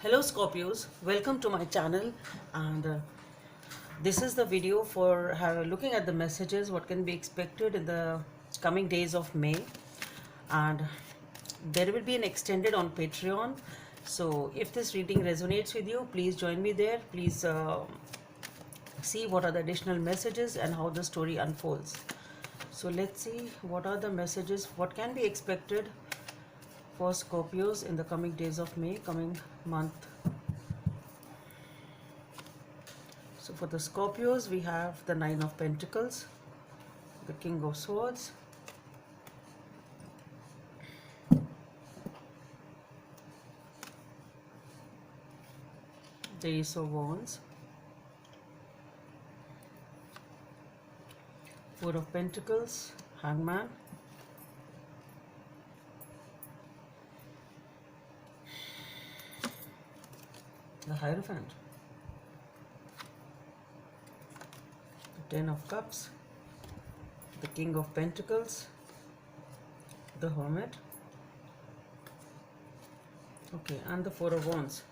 Hello Scorpios, welcome to my channel, and this is the video for looking at the messages what can be expected in the coming days of May. And there will be an extended on Patreon, so if this reading resonates with you, please join me there. Please see what are the additional messages and how the story unfolds. So let's see what are the messages, what can be expected for Scorpios in the coming days of May, coming month. So for the Scorpios, we have the Nine of Pentacles, the King of Swords, the Ace of Wands, Four of Pentacles, Hangman, the Hierophant, the Ten of Cups, the King of Pentacles, the Hermit, okay, and the Four of Wands.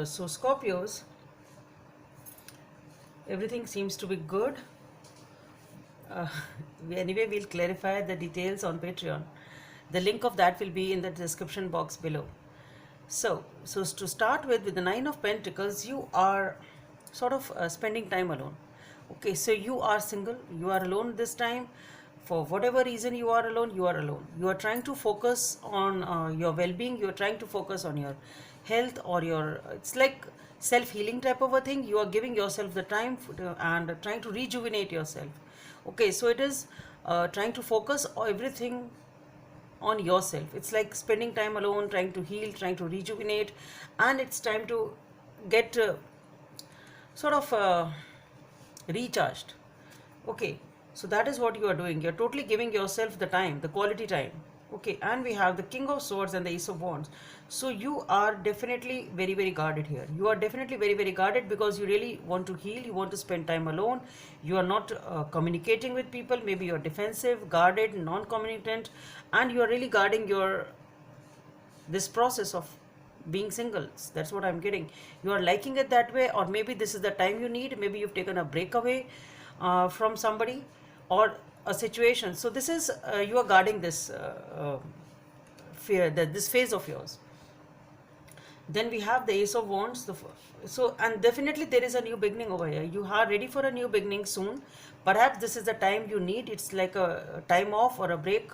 So Scorpios, everything seems to be good. Anyway, we'll clarify the details on Patreon. The link of that will be in the description box below. So to start with the Nine of Pentacles, you are sort of spending time alone. Okay, so you are single, you are alone this time. For whatever reason you are alone, you are alone. You are trying to focus on your well-being, you are trying to focus on your health or your, it's like self-healing type of a thing. You are giving yourself the time and trying to rejuvenate yourself. Okay, so it is trying to focus everything on yourself. It's like spending time alone, trying to heal, trying to rejuvenate, and it's time to get sort of recharged. Okay, so that is what you are doing. You're totally giving yourself the time, the quality time. Okay, and we have the King of Swords and the Ace of Wands. So you are definitely very, very guarded here. You are definitely very, very guarded because you really want to heal. You want to spend time alone. You are not communicating with people. Maybe you're defensive, guarded, non-communicant, and you are really guarding your this process of being single. That's what I'm getting. You are liking it that way, or maybe this is the time you need. Maybe you've taken a breakaway from somebody or a situation. So this is you are guarding this fear, this phase of yours. Then we have the Ace of Wands. So and definitely there is a new beginning over here. You are ready for a new beginning soon. Perhaps this is the time you need. It's like a time off or a break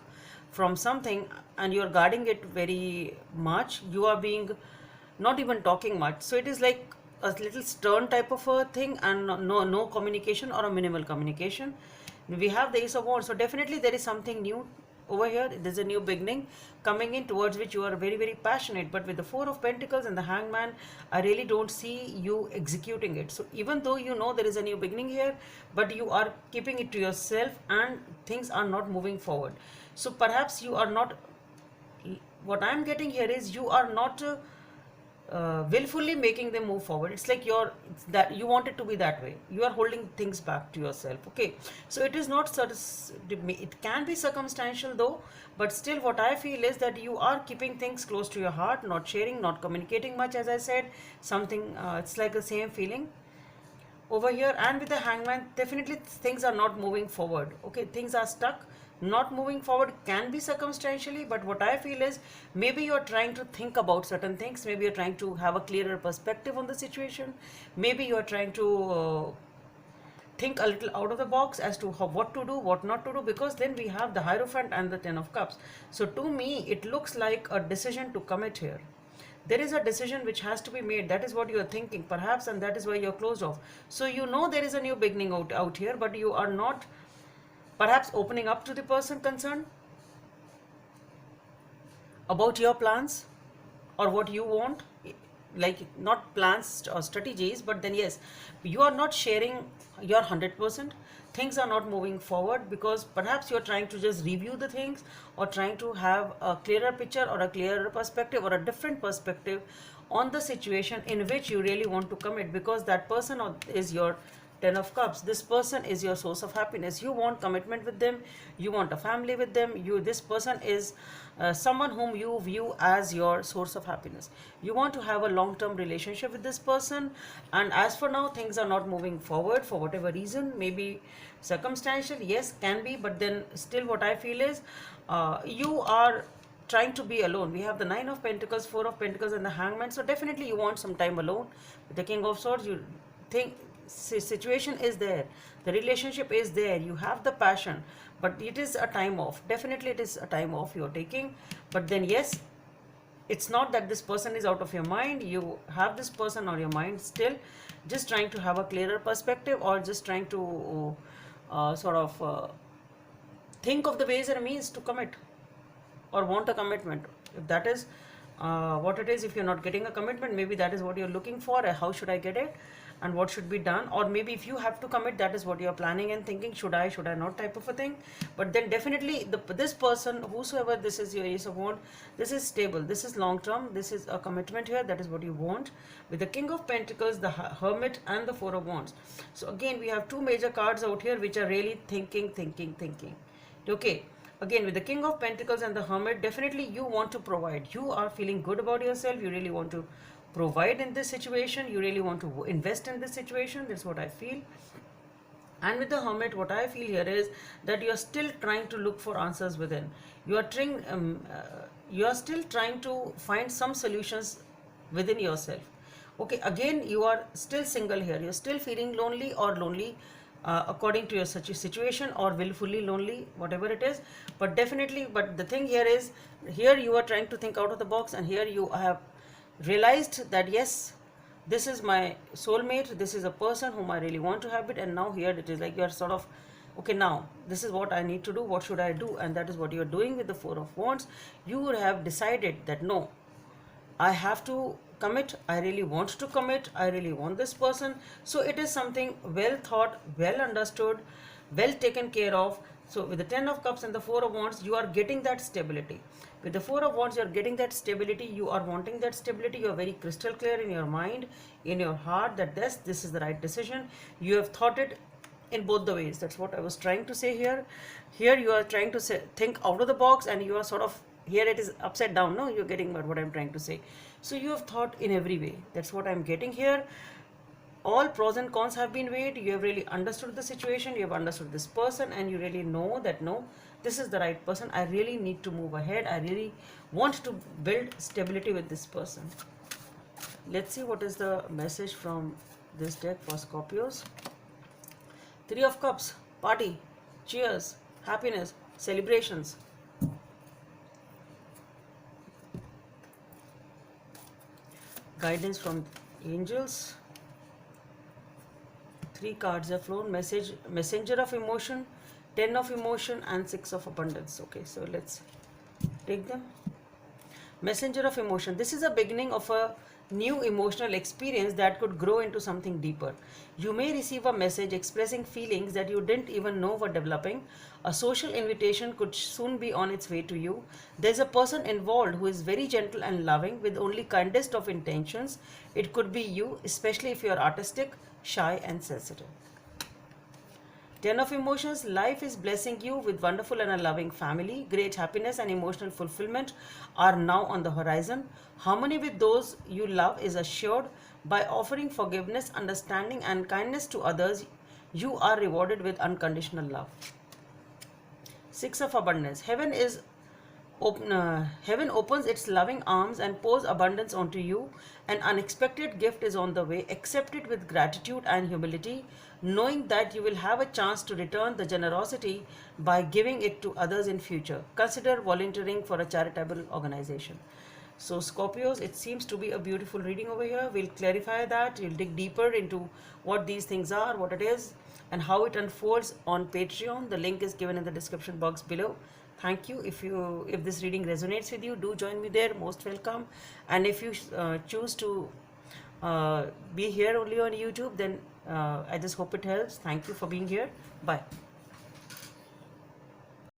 from something, and you are guarding it very much. You are being not even talking much. So it is like a little stern type of a thing, and no communication or a minimal communication. We have the Ace of Wands. So definitely there is something new over here. There's a new beginning coming in towards which you are very, very passionate. But with the Four of Pentacles and the Hangman, I really don't see you executing it. So even though you know there is a new beginning here, but you are keeping it to yourself and things are not moving forward. So perhaps you are not, what I'm getting here is you are not willfully making them move forward. It's like that you want it to be that way. You are holding things back to yourself. Okay, so it is not it can be circumstantial though, but still what I feel is that you are keeping things close to your heart, not sharing, not communicating much. As I said, something it's like the same feeling over here. And with the Hangman, definitely things are not moving forward. Okay, things are stuck, not moving forward. Can be circumstantially, but what I feel is maybe you're trying to think about certain things. Maybe you're trying to have a clearer perspective on the situation. Maybe you're trying to think a little out of the box as to what to do, what not to do, because then we have the Hierophant and the Ten of Cups. So to me it looks like a decision to commit here. There is a decision which has to be made. That is what you are thinking perhaps, and that is why you're closed off. So you know there is a new beginning out here, but you are not perhaps opening up to the person concerned about your plans or what you want, like not plans or strategies, but then yes, you are not sharing your 100%. Things are not moving forward because perhaps you're trying to just review the things or trying to have a clearer picture or a clearer perspective or a different perspective on the situation in which you really want to commit, because that person is your Ten of Cups. This person is your source of happiness. You want commitment with them. You want a family with them. This person is someone whom you view as your source of happiness. You want to have a long-term relationship with this person, and as for now, things are not moving forward for whatever reason. Maybe circumstantial, yes, can be, but then still, what I feel is you are trying to be alone. We have the Nine of Pentacles, Four of Pentacles, and the Hangman. So definitely you want some time alone. With the King of Swords, you think situation is there, the relationship is there, you have the passion, but it is a time off. Definitely it is a time off you're taking. But then yes, it's not that this person is out of your mind. You have this person on your mind still, just trying to have a clearer perspective, or just trying to think of the ways and means to commit, or want a commitment. If that is what it is, if you're not getting a commitment, maybe that is what you're looking for. How should I get it, and what should be done? Or maybe if you have to commit, that is what you're planning and thinking, should I not, type of a thing. But then definitely this person, whosoever this is, your Ace of Wands, this is stable, this is long term, this is a commitment here, that is what you want. With the King of Pentacles, the Hermit, and the Four of Wands. So again, we have two major cards out here which are really thinking. Okay, again, with the King of Pentacles and the Hermit, definitely you want to provide. You are feeling good about yourself. You really want to provide in this situation. You really want to invest in this situation. That's what I feel. And with the Hermit, what I feel here is that you are still trying to look for answers within. You are still trying to find some solutions within yourself. Okay, again, you are still single here. You're still feeling lonely, or lonely according to your such a situation, or willfully lonely, whatever it is. But definitely, but the thing here is, here you are trying to think out of the box, and here you have realized that yes, this is my soulmate, this is a person whom I really want to have it. And now here it is like you are sort of, okay, now this is what I need to do, what should I do? And that is what you are doing with the Four of Wands. You would have decided that no, I have to commit, I really want to commit, I really want this person. So it is something well thought, well understood, well taken care of. So with the Ten of Cups and the Four of Wands, you are getting that stability. With the Four of Wands, you are getting that stability, you are wanting that stability, you are very crystal clear in your mind, in your heart, that this is the right decision. You have thought it in both the ways. That's what I was trying to say here. Here you are trying to think out of the box, and you are sort of, here it is upside down. No, you're getting what I'm trying to say. So you have thought in every way. That's what I'm getting here. All pros and cons have been weighed. You have really understood the situation. You have understood this person, and you really know that no, this is the right person. I really need to move ahead. I really want to build stability with this person. Let's see what is the message from this deck for Scorpios. Three of Cups, party, cheers, happiness, celebrations. Guidance from angels. Three cards have flown. Messenger of emotion, 10 of emotion, and 6 of abundance. Okay, so let's take them. Messenger of emotion. This is a beginning of a new emotional experience that could grow into something deeper. You may receive a message expressing feelings that you didn't even know were developing. A social invitation could soon be on its way to you. There's a person involved who is very gentle and loving with only kindest of intentions. It could be you, especially if you're artistic, shy, and sensitive. 10 of emotions. Life is blessing you with wonderful and a loving family. Great happiness and emotional fulfillment are now on the horizon. Harmony with those you love is assured. By offering forgiveness, understanding, and kindness to others, you are rewarded with unconditional love. 6 of abundance. Heaven opens its loving arms and pours abundance onto you. An unexpected gift is on the way. Accept it with gratitude and humility, knowing that you will have a chance to return the generosity by giving it to others in future. Consider volunteering for a charitable organization. So Scorpios, it seems to be a beautiful reading over here. We'll clarify that. We'll dig deeper into what these things are, what it is, and how it unfolds on Patreon. The link is given in the description box below. Thank you. If this reading resonates with you, do join me there. Most welcome. And if you choose to be here only on YouTube, then I just hope it helps. Thank you for being here. Bye.